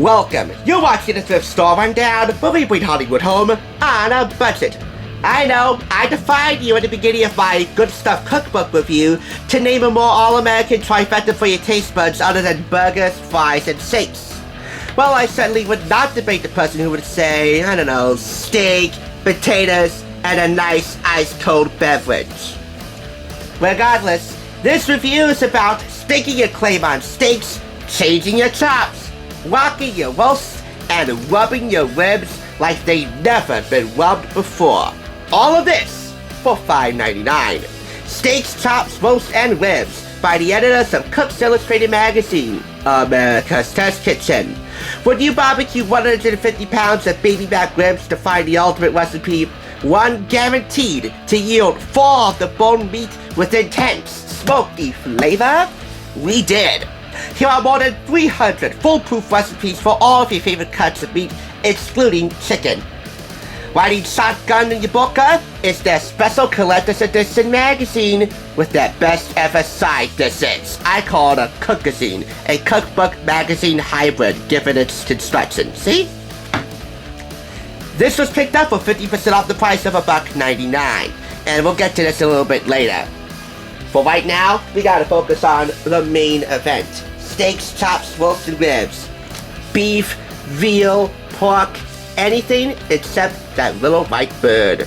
Welcome. You're watching the Thrift Store Rundown, where we bring Hollywood home on a budget. I know, I defied you at the beginning of my Good Stuff Cookbook review to name a more all-American trifecta for your taste buds other than burgers, fries, and steaks. Well, I certainly would not debate the person who would say, I don't know, steak, potatoes, and a nice ice-cold beverage. Regardless, this review is about staking your claim on steaks, changing your chops, rocking your roasts, and rubbing your ribs like they've never been rubbed before. All of this for $5.99. Steaks, chops, roasts, and ribs by the editors of Cook's Illustrated Magazine, America's Test Kitchen. Would you barbecue 150 pounds of baby back ribs to find the ultimate recipe? One guaranteed to yield 4 of the bone meat with intense, smoky flavor? We did. Here are more than 300 foolproof recipes for all of your favorite cuts of meat, excluding chicken. Riding shotgun in your booker is their special collector's edition magazine with their best ever side dishes. I call it a cookazine, a cookbook magazine hybrid given its construction. See? This was picked up for 50% off the price of $1.99, and we'll get to this a little bit later. For right now, we gotta focus on the main event. Steaks, chops, roasts, and ribs. Beef, veal, pork, anything except that little white bird.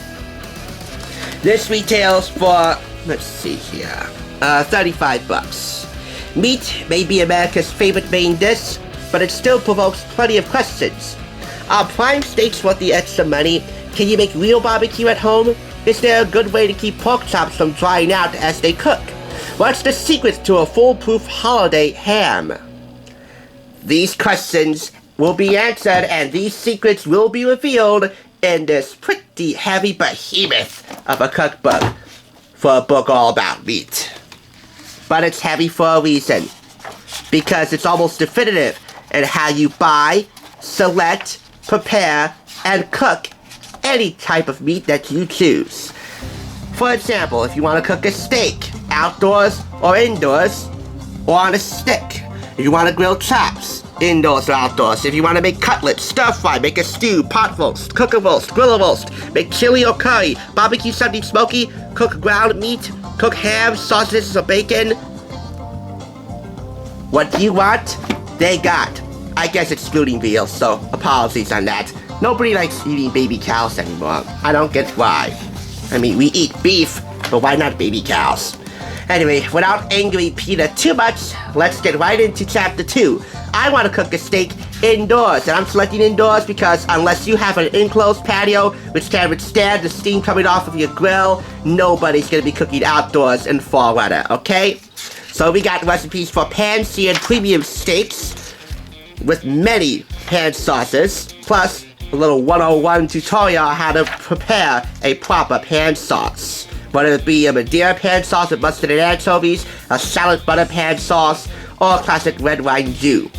This retails for, let's see here, $35. Meat may be America's favorite main dish, but it still provokes plenty of questions. Are prime steaks worth the extra money? Can you make real barbecue at home? Is there a good way to keep pork chops from drying out as they cook? What's the secret to a foolproof holiday ham? These questions will be answered and these secrets will be revealed in this pretty heavy behemoth of a cookbook for a book all about meat. But it's heavy for a reason, because it's almost definitive in how you buy, select, prepare, and cook any type of meat that you choose. For example, if you want to cook a steak, outdoors or indoors, or on a stick. If you want to grill chops, indoors or outdoors. If you want to make cutlets, stir fry, make a stew, pot roast, cook a roast, grill a roast, make chili or curry, barbecue something smoky, cook ground meat, cook ham, sausages or bacon. What you want, they got. I guess excluding veal, so apologies on that. Nobody likes eating baby cows anymore. I don't get why. I mean, we eat beef, but why not baby cows? Anyway, without angering PETA too much, let's get right into Chapter 2. I want to cook a steak indoors, and I'm selecting indoors because unless you have an enclosed patio which can withstand the steam coming off of your grill, nobody's going to be cooking outdoors in fall weather, okay? So we got recipes for pan-seared premium steaks with many pan sauces, plus a little 101 tutorial on how to prepare a proper pan sauce. Whether it be a Madeira pan sauce with mustard and anchovies, a shallot butter pan sauce, or a classic red wine jus.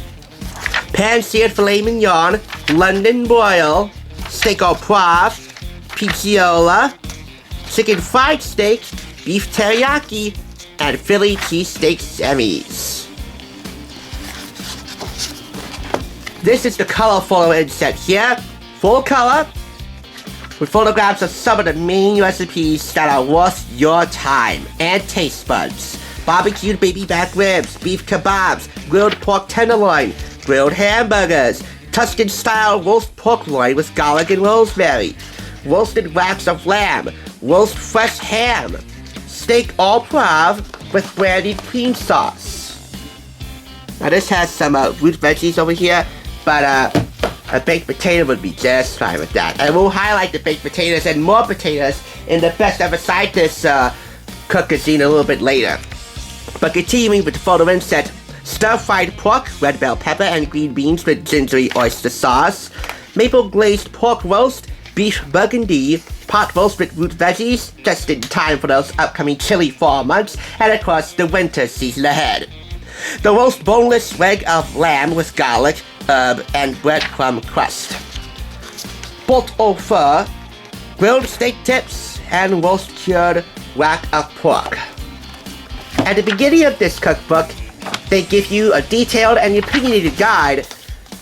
Pan-seared filet mignon, London broil, steak au poivre, picciola, chicken fried steak, beef teriyaki, and Philly cheesesteak semis. This is the color photo inset here, full color, with photographs of some of the main recipes that are worth your time and taste buds. Barbecued baby back ribs, beef kebabs, grilled pork tenderloin, grilled hamburgers, Tuscan-style roast pork loin with garlic and rosemary, roasted wax of lamb, roast fresh ham, steak au poivre with brandied cream sauce. Now this has some root veggies over here, but a baked potato would be just fine with that. And we'll highlight the baked potatoes and more potatoes in the best ever side dish cookazine a little bit later. But continuing with the photo inset, stir-fried pork, red bell pepper, and green beans with gingery oyster sauce, maple glazed pork roast, beef burgundy, pot roast with root veggies, just in time for those upcoming chilly fall months, and of course the winter season ahead. The roast boneless leg of lamb with garlic, herb, and breadcrumb crust. Pot au feu, grilled steak tips, and roast cured rack of pork. At the beginning of this cookbook, they give you a detailed and opinionated guide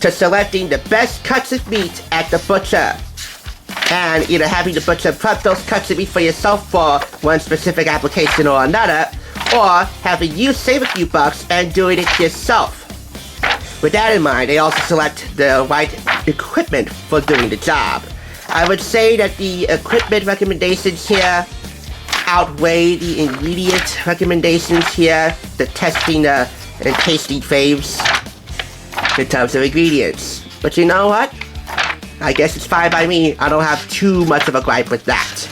to selecting the best cuts of meat at the butcher, and either having the butcher prep those cuts of meat for yourself for one specific application or another, or having you save a few bucks and doing it yourself. With that in mind, they also select the right equipment for doing the job. I would say that the equipment recommendations here outweigh the ingredient recommendations here, the testing and tasting faves in terms of ingredients. But you know what? I guess it's fine by me. I don't have too much of a gripe with that.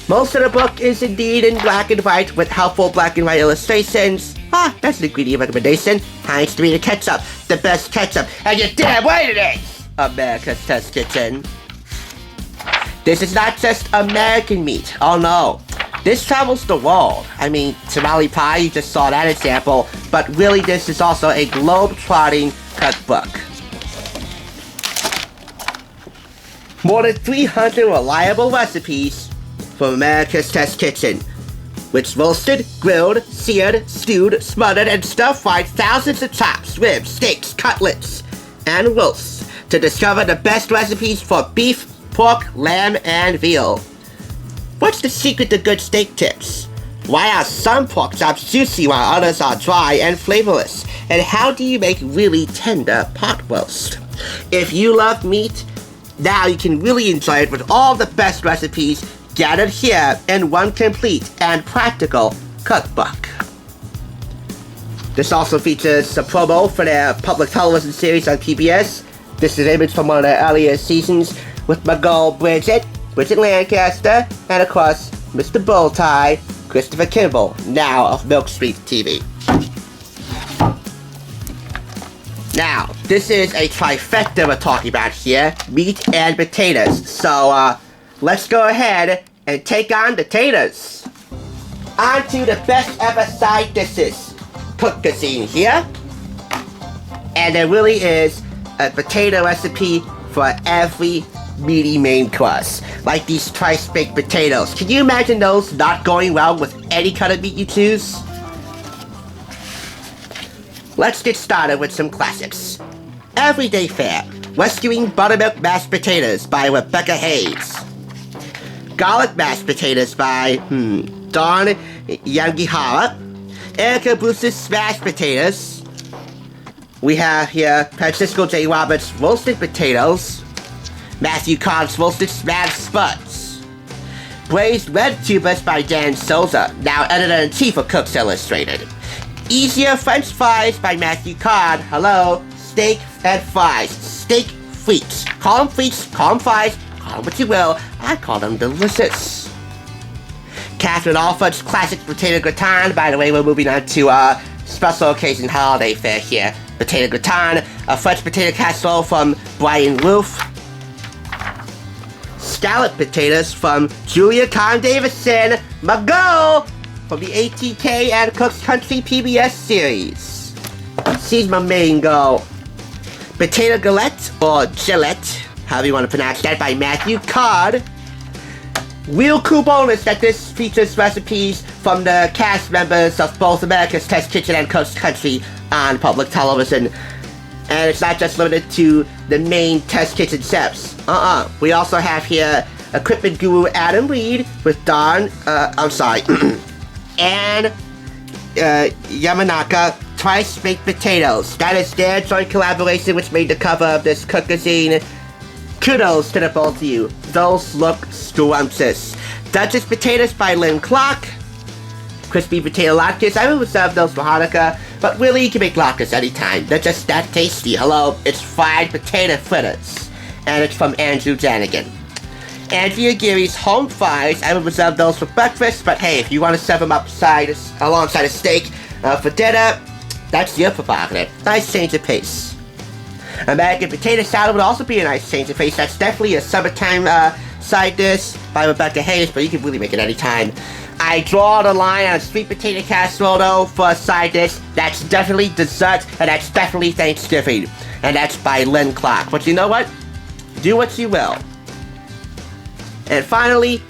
Most of the book is indeed in black and white with helpful black and white illustrations. That's an ingredient recommendation. Heinz tomato ketchup, the best ketchup, and you're damn right it is! America's Test Kitchen. This is not just American meat, oh no. This travels the world. I mean, tamale pie, you just saw that example, but really this is also a globe-trotting cookbook. More than 300 reliable recipes from America's Test Kitchen, which roasted, grilled, seared, stewed, smothered, and stir-fried thousands of chops, ribs, steaks, cutlets, and roasts to discover the best recipes for beef, pork, lamb, and veal. What's the secret to good steak tips? Why are some pork chops juicy while others are dry and flavorless? And how do you make really tender pot roast? If you love meat, now you can really enjoy it with all the best recipes gathered here in one complete and practical cookbook. This also features a promo for their public television series on PBS. This is an image from one of their earlier seasons with my girl Bridget Lancaster, and of course, Mr. Bulltie, Christopher Kimball, now of Milk Street TV. Now, this is a trifecta we're talking about here, meat and potatoes. So, let's go ahead and take on the taters. On to the best ever side dishes. Cook cuisine here. And there really is a potato recipe for every meaty main course. Like these tri-baked potatoes. Can you imagine those not going well with any kind of meat you choose? Let's get started with some classics. Everyday fare. Rescuing Buttermilk Mashed Potatoes by Rebecca Hayes. Garlic Mashed Potatoes by, Dawn Yangihara. Erica Bruce's Smashed Potatoes. We have here Francisco J. Roberts' Roasted Potatoes. Matthew Cogg's Roasted Smashed Spuds. Braised Red Tubers by Dan Souza, now editor-in-chief of Cooks Illustrated. Easier French Fries by Matthew Cod. Hello, steak and fries. Steak freaks. Call them freaks, call them fries, call them what you will. I call them delicious. Catherine Alford's Classic Potato Gratin. By the way, we're moving on to special occasion holiday fare here. Potato gratin, a French potato casserole from Brian Roof. Scallop potatoes from Julia Kahn-Davison, my girl, from the ATK and Cook's Country PBS series. She's my main girl. Potato Galette, or Gillette, however you want to pronounce that, by Matthew Cod. Real cool bonus that this features recipes from the cast members of both America's Test Kitchen and Cook's Country on public television. And it's not just limited to the main Test Kitchen chefs. We also have here equipment guru Adam Reed with and Yamanaka Tri-Baked Potatoes. That is their joint collaboration which made the cover of this cook cuisine. Kudos to the both of you. Those look scrumptious. Duchess Potatoes by Lynn Clark. Crispy potato latkes. I would reserve those for Hanukkah, but really you can make latkes anytime. They're just that tasty. Hello, it's fried potato fritters. And it's from Andrew Janigan. Andrea Geary's home fries. I would reserve those for breakfast, but hey, if you want to serve them alongside a steak for dinner, that's your prerogative. Nice change of pace. American potato salad would also be a nice change of pace. That's definitely a summertime side dish by Rebecca Hayes, but you can really make it anytime. I draw the line on sweet potato casserole though for a side dish. That's definitely dessert, and that's definitely Thanksgiving. And that's by Lynn Clark. But you know what? Do what you will. And finally,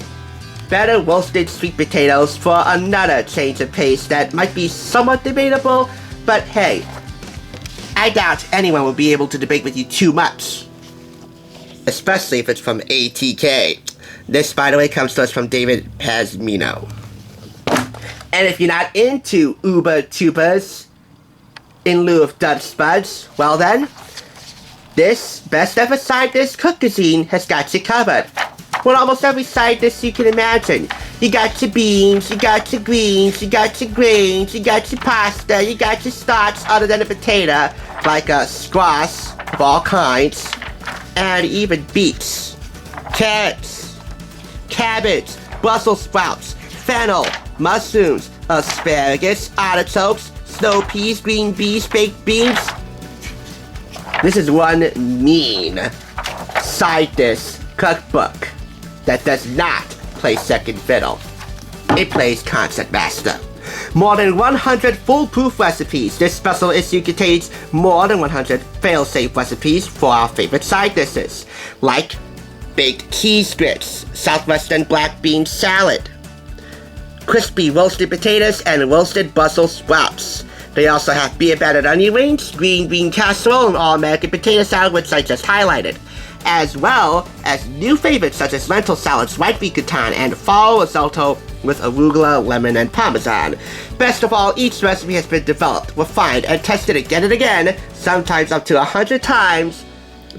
better roasted sweet potatoes for another change of pace that might be somewhat debatable, but hey, I doubt anyone will be able to debate with you too much. Especially if it's from ATK. This, by the way, comes to us from David Pazmino. And if you're not into Uber tubers in lieu of Dutch spuds, well then, this best ever side dish cookazine has got you covered. With almost every side dish you can imagine. You got your beans, you got your greens, you got your grains, you got your pasta, you got your starch other than a potato, like a squash of all kinds, and even beets, carrots, cabbage, Brussels sprouts, fennel, mushrooms, asparagus, artichokes, snow peas, green peas, baked beans. This is one mean side dish cookbook that does not play second fiddle. It plays concert master. More than 100 foolproof recipes. This special issue contains more than 100 fail-safe recipes for our favorite side dishes, like baked cheese grits, southwestern black bean salad, crispy roasted potatoes, and roasted Brussels sprouts. They also have beer-battered onion rings, green bean casserole, and all-American potato salad, which I just highlighted, as well as new favorites such as lentil salads, white bean gratin, and fall risotto with arugula, lemon, and parmesan. Best of all, each recipe has been developed, refined, and tested again and again, sometimes up to 100 times,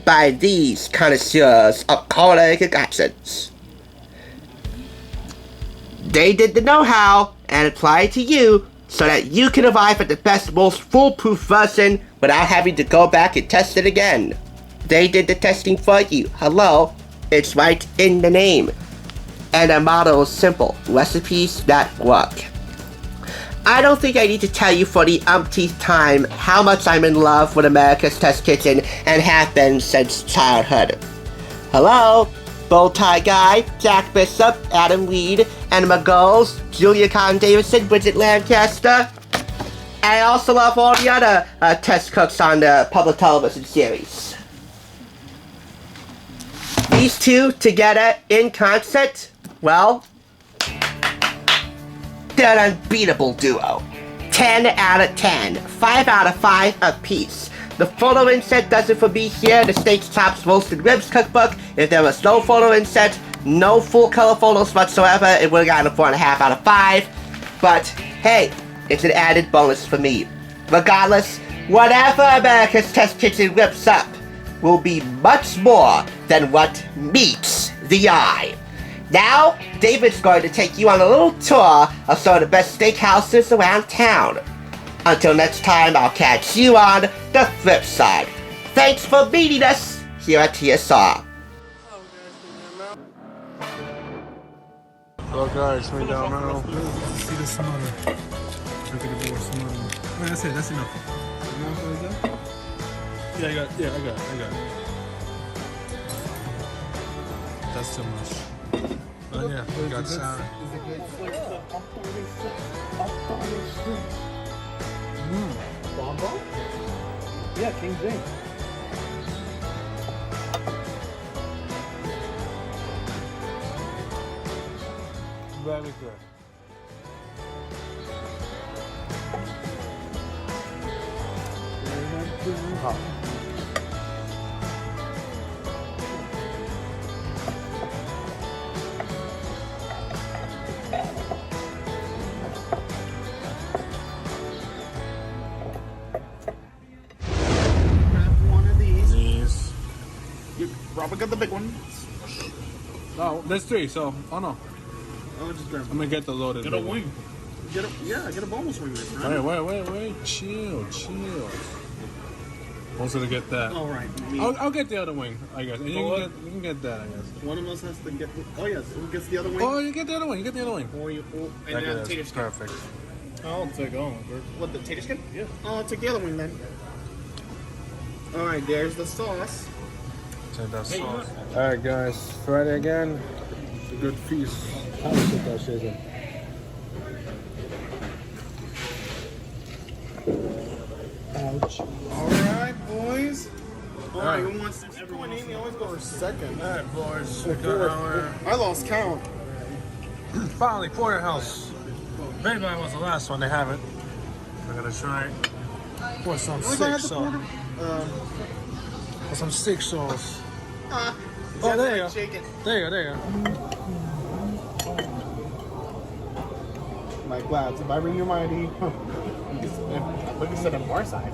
by these connoisseurs of culinary concoctions. They did the know-how and applied it to you so that you can arrive at the best, most foolproof version without having to go back and test it again. They did the testing for you. Hello, it's right in the name. And our motto is simple: recipes that work. I don't think I need to tell you for the umpteenth time how much I'm in love with America's Test Kitchen and have been since childhood. Hello, Bowtie Guy, Jack Bishop, Adam Reed, and my girls, Julia Davidson, Bridget Lancaster. And I also love all the other test cooks on the public television series. These two together in concert, well, they're an unbeatable duo. 10 out of 10, 5 out of 5 apiece. The photo inset does it for me here, the steaks, chops, roasted ribs cookbook. If there was no photo inset, no full color photos whatsoever, it would have gotten a 4.5 out of 5. But hey, it's an added bonus for me. Regardless, whatever America's Test Kitchen whips up will be much more than what meets the eye. Now, David's going to take you on a little tour of some of the best steakhouses around town. Until next time, I'll catch you on the flip side. Thanks for meeting us here at TSR. Hello guys, me down now. See the smother. Look at the board smother. Wait, that's it, that's enough. You know what I'm yeah, I got it. That's too much. Oh yeah, we got sound. Bonbon? Yeah, King James. Very good. Robert got the big one. No, there's 3, so, oh no. Oh, just grab I'm gonna get the loaded. Get a wing. Get a bonus wing. Wait. Chill. Also to get that. All right. I'll get the other wing, I guess. And you can get that, I guess. One of us has to get. Oh yes, who gets the other wing? Oh, you get the other one. And then tater skin. Perfect. I'll take on. What, the tater skin? Yeah. I'll take the other wing then. All right, there's the sauce. Take that sauce. All right, guys. Friday again. It's a good feast. Ouch. All right, boys. All right, who wants to? Everyone Amy always go for second. All right, boys. I lost count. Finally, porterhouse. Maybe that was the last one. They have it. We're gonna try it. For some We're gonna steak have to sauce. For some steak sauce. Oh, there you go. Shake it. There you go. My glass. If I renew my ID, look at the bar side.